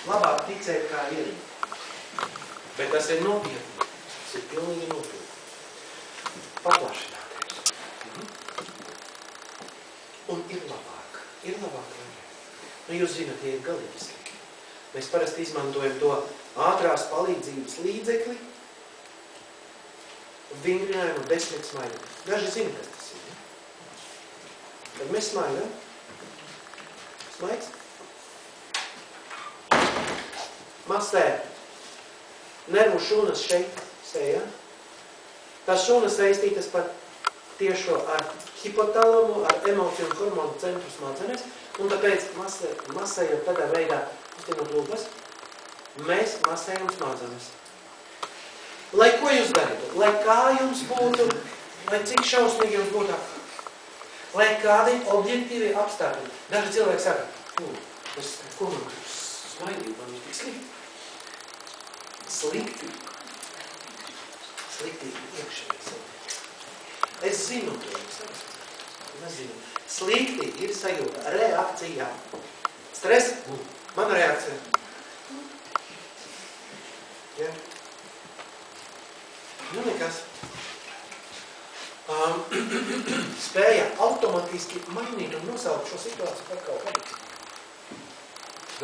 labāk ticēt, kā ir. Bet tas ir nopietni. Tas ir pilnīgi nopietni. Paplašināties. Un ir labāk. Ir labāk, vai ne? Nu, jūs zināt, tie ir galīgi slikti. Mēs parasti izmantojam to ātrās palīdzības līdzekli, vingrinājumu 10 smaidam. Daži zina, kas tas ir. Ja? Kad mēs smaidam, smaids. Mastē, nervu šūnas šeit, sejā. Tās šūnas saistītas par tiešo ar hipotalamu, ar emociju un hormonu centru smadzenes, un tāpēc masējot tādā veidā, kustinot lūpas, mēs masējam smadzenes. Lai ko jūs darītu? Lai kā jums būtu, lai cik šausmīgi jums būtu, lai kādi objektīvi apstākļi. Daži cilvēki saka, ko man smaidīt, man ir tik slikti. Slikti iekšēji cilvēki. Es zinu to, nezinu. Slikti ir sajūta, reakcija. Stress, mana reakcija. Ja? Nu nekas. Spēja automatiski mainīt un nosaukt šo situāciju par kaut kādu.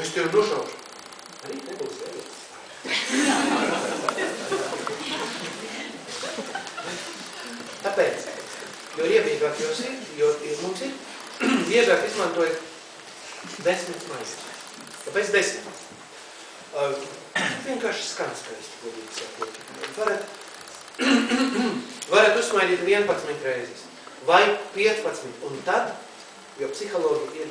Es tevi nošaušu. Arī nebūs vajadzības. Tāpēc, jo iebiedāk jūs ir, jo mums ir, biežāk izmantojat 10 smaidas. Kāpēc 10? Vienkārši skan skaisti, godīgi sakot. Varat uzsmaidīt 11 reizes vai 15, un tad, jo psihologi ir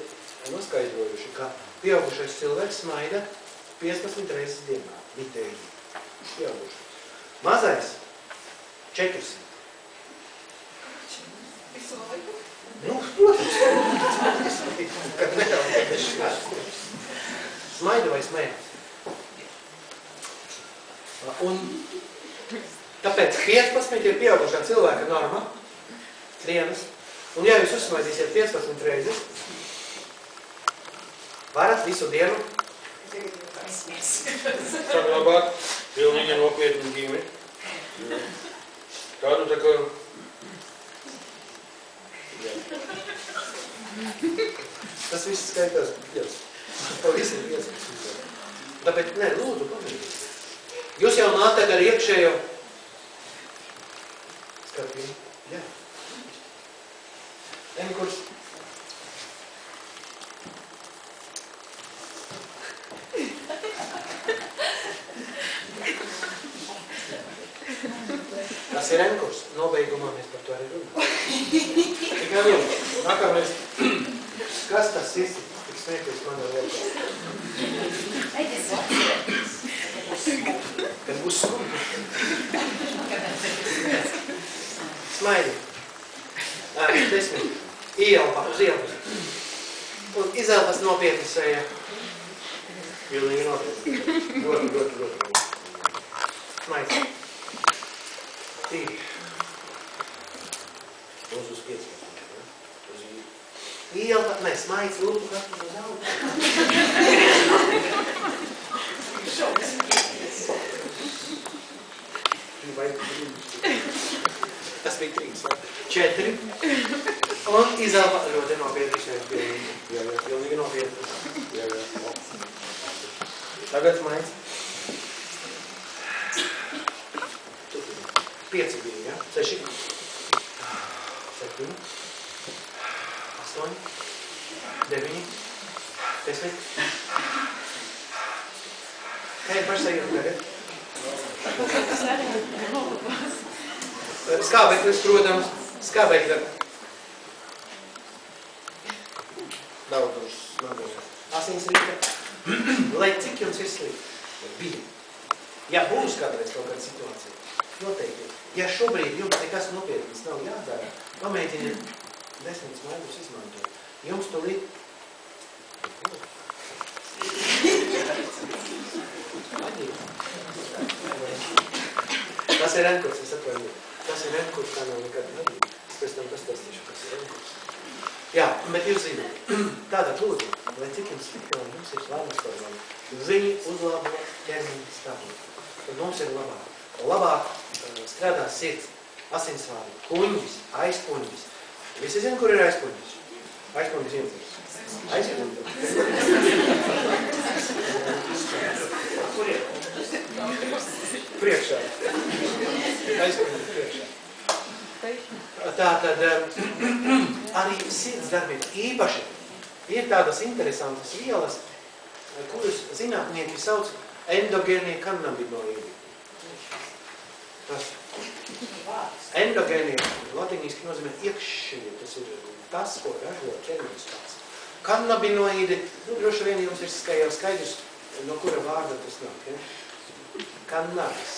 noskaidrojuši, ka pieaugušais cilvēks smaida 15 reizes dienā, vitēji. Pieaugušais. Mazais 400. Visu laiku? Nu, protams, kad nedaudz. Smaida vai smējās. Un tāpēc 15 ir pieaugušā cilvēka norma, dienas, un ja jūs uzsmaidīsiet 15 reizes, varat visu dienu saglabāt pilnīgi nopietnu ģimeni. Tādu tā kā... Tas viss skaitās 5. Pavisam 5. Tāpēc, nē, lūdzu, pamēģiniet. Jūs jau nākat ar iekšējo skatījumu. Jā. Enkurs. Tas ir enkurs. Nobeigumā mēs par to arī runājam. Tikai lūdzu, nākamais. Kas tas ir? Tik smieklīgs man ar rokā. Kad būs skumji. Smaidi. 10. Ieelpa uz ielpas. Un izelpas nopietni sejā. Pilnīgi nopietni. Ļoti. Smaidi. 2. Uz 15. Ielpa, nē, smaids lūdzu katru uz augu. Tas bija 3. 4. Un izelpa ļoti nopietni šeit. Pilnīgi nopietni. Tagad smaids. 5 bija, ja? 6. 7. 8. 9. 10. Kā ir pašsajūta tagad? Skābeklis, protams, skābekļa daudz uz smadzenēs. Asins rīta. Lai cik jums ir slikti? Bija. Ja būs kādreiz kaut kāda situācija, noteikti. Ja šobrīd jums nekas nopietnas nav jādara, pamēģiniet 10 smaidus izmantot. Jums to līdz... Tas ir enkurs, es atvainu. Tas ir enkurs, kā nav nekad nebija. Es pēc tam pastāstīšu, kas ir enkurs. Jā, bet jūs zināt, tātad lūdzu, lai cik jums slikti, jums ir slāmas hormoni, viņi uzlabo ķermeņa stabilitāti. Tad mums ir labāk strādā sirds, asinsvādi, kuņģis, aizkuņģis. Visi zina, kur ir aizkuņģis? Aizkuņģis iedzers. Aizkuņģis. Kur ir? Priekšā. Aizkuņģis priekšā. Tātad arī sirds darbība. Īpaši ir tādas interesantas vielas, kuras zinātnieki sauc endogēnie kannabinoīdi. Tas endogēnie latiniski nozīmē iekšēji, tas ir tas, ko ražo ķermenis pats. Kannabinoīdi, droši vien jums ir skaidrs, no kura vārda tas nāk, ja? Kannabis.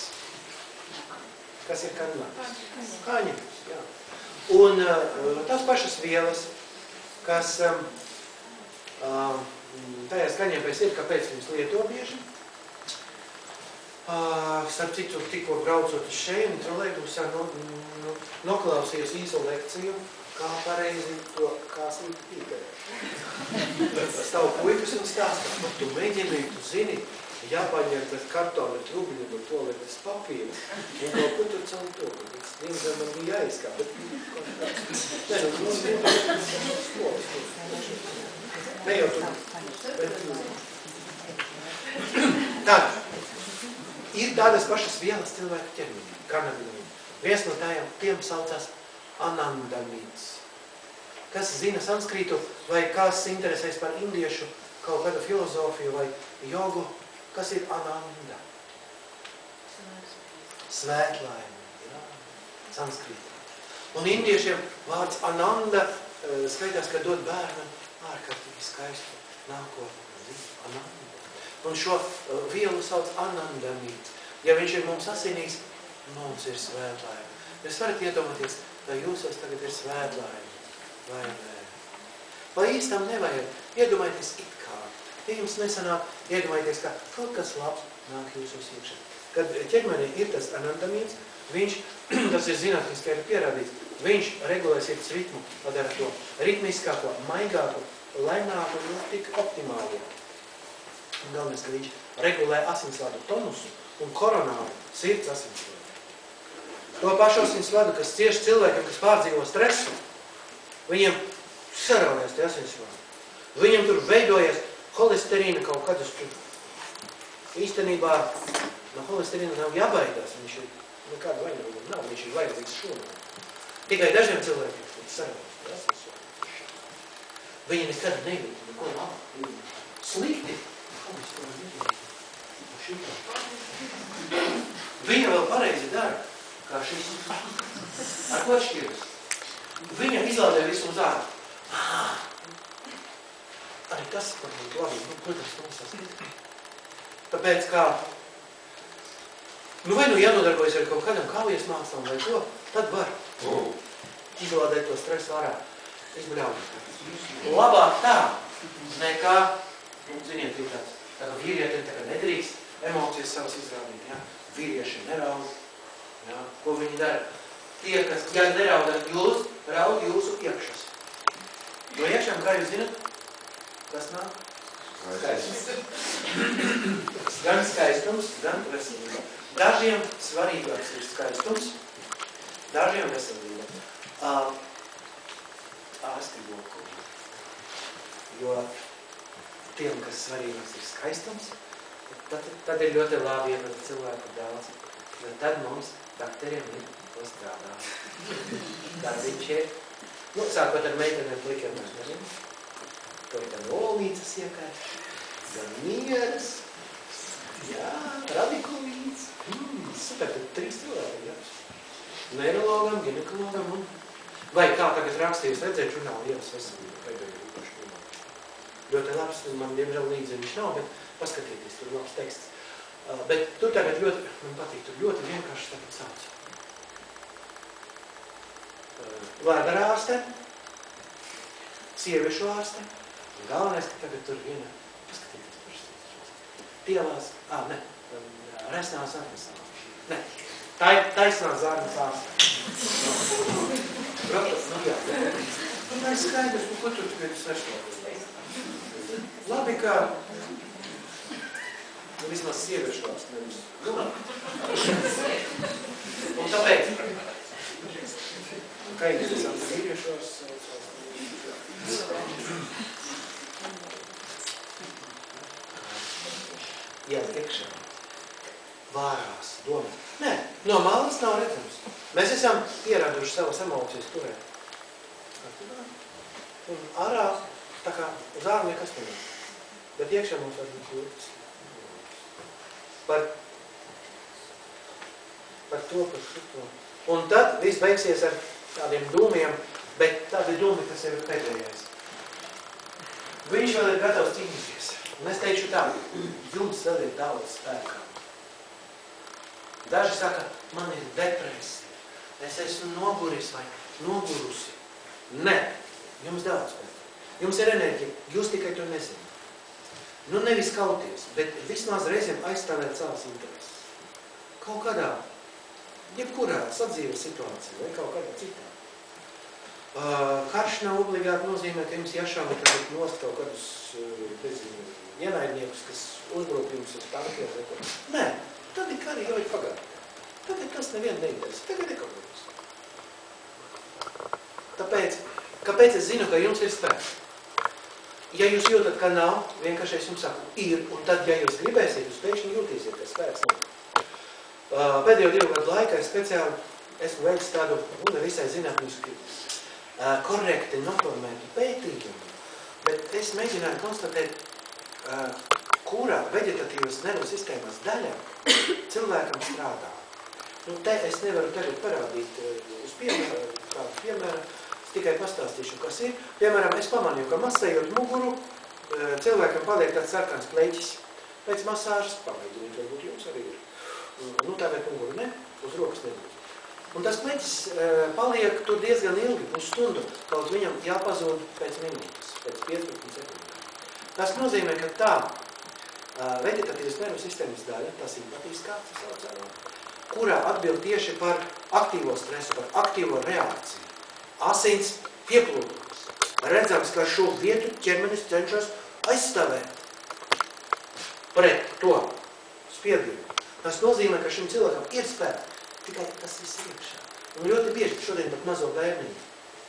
Kas ir kannabis? Kāņepis, jā. Un tās pašas vielas, kas tajā skaņepēs ir, kāpēc viņas lieto bieži. Starp citu, tikko braucot uz šeit, trolejbusā noklausījos īsu lekciju, kā pareizi to kāsīt pīpērēšu. Stāv puikas un stāstā, tu mēģini, tu zini, jāpaņem tas kartona trubļi no toaletes papīra un kaut ko tur caur to. Diemžēl man bija jāizkā, bet ne jau tur. Tad, ir tādas pašas vielas cilvēku ķermeņi, kannabinoīdi. Viens no tiem saucās anandamīds. Kas zina sanskrītu vai kas interesēs par indiešu kaut kādu filozofiju vai jogu, kas ir ananda? Svētlaime, jā, sanskrītā. Un indiešiem vārds ananda skaitās, ka dod bērnam ārkārtīgi skaistu nākotni. Ananda. Un šo vielu sauc anandamīds. Ja viņš ir mums asinīs, mums ir svētlaime. Jūs varat iedomāties, vai jūsos tagad ir svētlaime, vai nē. Vai īstam nevajag? Iedomājieties it kā. Ja jums nesanāk, iedomājieties, ka kaut kas labs nāk jūsos iekšā. Kad ķermenī ir tas anandamīds, viņš, tas ir zinātniski ir pierādīts, viņš regulē sirds ritmu, padara to ritmiskāko, maigāko, laimāko, tik optimālo. Un galvenais, ka viņš regulē asinsvadu tonusu un koronāli sirds asinsvadu. To pašu asinsvadu, kas cieši cilvēkiem, kas pārdzīvo stresu, viņiem saraujas tie asinsvadu. Viņiem tur veidojas holesterīna kaut kādas tur. Īstenībā no holesterīna nav jābaidās, viņš ir nekāda vainīga nav, viņš ir vajadzīgs šonā. Tikai dažiem cilvēkiem tur saraujas tie asinsvadu. Viņi nekad nejūt, neko labu. Slikti. Viņa vēl pareizi dara, kā šis. Ar ko atšķiras? Viņa izlādē visu uz ārā. Arī tas var būt labi, protams, nosasīt. Tāpēc kā, vai jānodarbojas ar kaut kādam kaujas mākslām vai ko, tad var izlādēt to stresu ārā, izbļaudīt. Labāk tā, nekā, ziniet, ir tāds. Tātad vīrietiem tā kā nedrīkst emocijas savas izrādīt, ja? Vīrieši neraud, ja? Ko viņi dara? Tie, kas, ja neraudat jūs, raud jūsu iekšas. No iekšām, kā jūs zinat? Kas nāk? Skaistums. Gan skaistums, gan veselība. Dažiem svarīgāks ir skaistums, dažiem veselība. Ārsti bloku. Jo tiem, kas svarīgāks ir skaistums, tad ir ļoti labi, ja tad cilvēku daudz. Jo tad mums bakteriem ir ko strādāt. Tad viņš ir, sākot ar meitenēm plikiem, mēs nezinu. To ir gan olīcas iekais, gan mieras, jā, radikulīts. Super, tad 3 cilvēki, jā. Neirologam, ginekologam un... Vai kā tagad rakstījus redzēt žurnālu ielas veselību, pēdējo īpaši žurnālu. Ļoti labs, man diemžēl līdzi viņš nav, bet paskatieties, tur labs teksts. Bet tur tagad ļoti, man patīk, tur ļoti vienkārši tagad sauc. Vārdara ārste, sieviešu ārste, un galvenais, ka tagad tur viena, paskatieties, pašas, pielās, ne, resnās zarnas ārste. Ne, taisnās zarnas ārste. Protams, jā. Tā ir skaidrs, ko tur tagad svešlāk. Labi, ka vismaz sieviešās, nevis. Un tāpēc, kā interesanti vīriešos, iet iekšā, vārās, domās. Nē, no malas nav redzams. Mēs esam pieraduši savas emocijas turēt. Un ārā, tā kā uz āru nekas nevajag. Bet iekšā mums var būt jūtas. Par to, par šito. Un tad viss beigsies ar tādiem dūmiem, bet tādi dūmi, kas ir pēdējais. Viņš vēl ir gatavs cīnīties. Un es teikšu tā, jums vēl ir daudz spēkā. Daži saka, man ir depresija, es esmu noguris vai nogurusi. Nē, jums daudz spēkā. Jums ir enerģija, jūs tikai to nezināt. Nu, nevis kauties, bet vismaz reizēm aizstāvēt savas intereses. Kaut kādā, jebkurā sadzīves situācijā vai kaut kādā citā. Karš nav obligāti nozīmē, ka jums jāšāva tagad nost kaut kādus ienaidniekus, kas uzbruk jums uz tankiem vai kaut. Nē, tad ir kari jau ir pagātnē. Tad ir kas nevienu neinteresē. Tagad ir kaut kas. Tāpēc, kāpēc es zinu, ka jums ir spēks? Ja jūs jūtat, ka nav, vienkārši es jums saku, ir, un tad, ja jūs gribēsiet, jūs pēkšņi jūtīsiet, ka spēks nav. Pēdējo 2 gadu laikā es speciāli esmu veicis tādu, visai zinātnisku, korekti noformētu pētījumu, bet es mēģināju konstatēt, kurā veģetatīvas nervu sistēmas daļa cilvēkam strādā. Nu, te es nevaru tagad parādīt uz piemēru, es tikai pastāstīšu, kas ir. Piemēram, es pamanīju, ka masējot muguru, cilvēkam paliek tāds sarkans pleķis. Pēc masāžas pamēģināt, varbūt jums arī ir. Nu, tā vajag muguru ne, uz rokas nebūs. Un tas pleķis paliek tur diezgan ilgi, pusstundu, kaut viņam jāpazūd pēc minūtes, pēc 15 sekundēm. Tas nozīmē, ka tā veģetatīvas nervu sistēmas daļa, tā simpatiskā, kurā atbild tieši par aktīvo stresu, par aktīvo reakciju. Asins pieplūdums. Redzams, ka šo vietu ķermenis cenšas aizstāvēt pret to spiedienu. Tas nozīmē, ka šim cilvēkam ir spēks, tikai tas viss iekšā. Un ļoti bieži šodien pat mazo bērniņu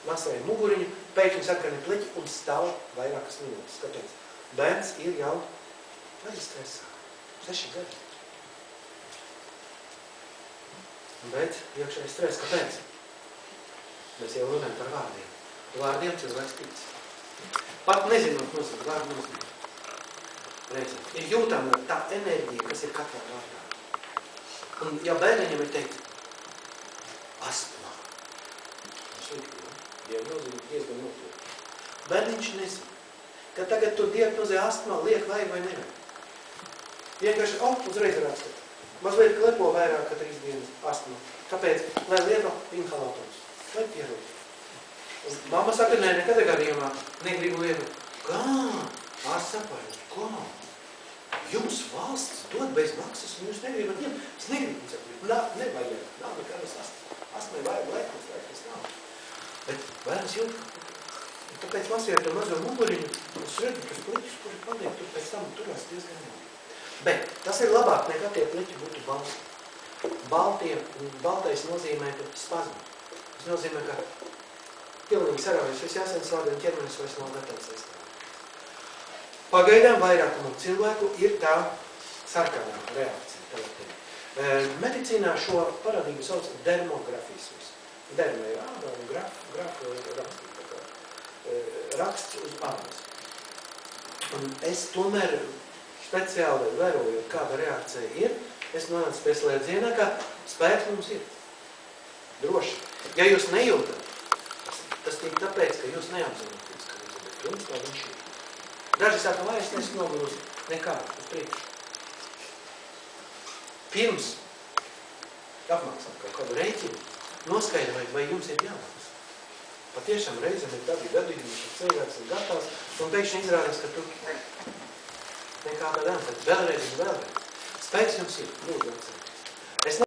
masēja muguriņu, pēkšņi sakrani pleķi un stāv vairākas minūtes. Kāpēc? Bērns ir jau arī stresā. 6 gadi. Bet iekšēji stress. Kāpēc? Mēs jau runājam par vārdiem. Vārdiem cilvēks tic. Pat nezinot nozīmē, vārdu nozīmē. Reizē. Ir jūtama tā enerģija, kas ir katrā vārdā. Un ja bērniņam ir teikt, astma. Slikti, ne? Diagnozi diezgan nopietni. Bērniņš nezina, ka tagad tu diagnozē astma liek vajag vai nevajag. Vienkārši, uzreiz rakstīt. Mazliet klepo vairāk, ka 3 dienas astma. Kāpēc? Lai lieto inhalators. Vai pierod. Un mamma saka, nē, nekad gadījumā negribu lietot. Kā? Sapratu, kā? Jums valsts dod bez maksas, un jūs negribat ņemt. Es negribu ņemt. Nevajag. Nav nekādas astmai vajag laikas nav. Bet bērns jūt, tāpēc masējot to mazo muguriņu, es redzu, tas pleķis, kuri paliek, tur pēc tam turās diezgan jau. Bet tas ir labāk nekā tie pleķi būtu balti. Baltais nozīmē spazmu. Tas nozīmē, ka pilnīgi saraujas visi asinsvadi un ķermenis vairs nav gatavs aizstāvēt. Pagaidām vairākumam cilvēku ir tā sarkanā reakcija. Medicīnā šo parādību sauc dermografismus. Derma ir āda un graf raksts uz ādas. Un es tomēr speciāli vērojot, kāda reakcija ir, es nonācu pie slēdzienā, ka spēks mums ir. Droši. Ja jūs nejūtat, tas tiek tāpēc, ka jūs neapzināties, ka jūs esat principā viņš ir. Daži saka, vai es neesmu nogurusi nekā uz priekšu. Pirms apmaksāt kaut kādu rēķinu, noskaidrojot, vai jums ir jāmaksā. Patiešām reizēm ir tādi gadījumi, ka cilvēks ir gatavs, un pēkšņi izrādās, ka tu nekā tādā, tad vēlreiz un vēlreiz. Spēks jums ir, lūdzu atcerieties.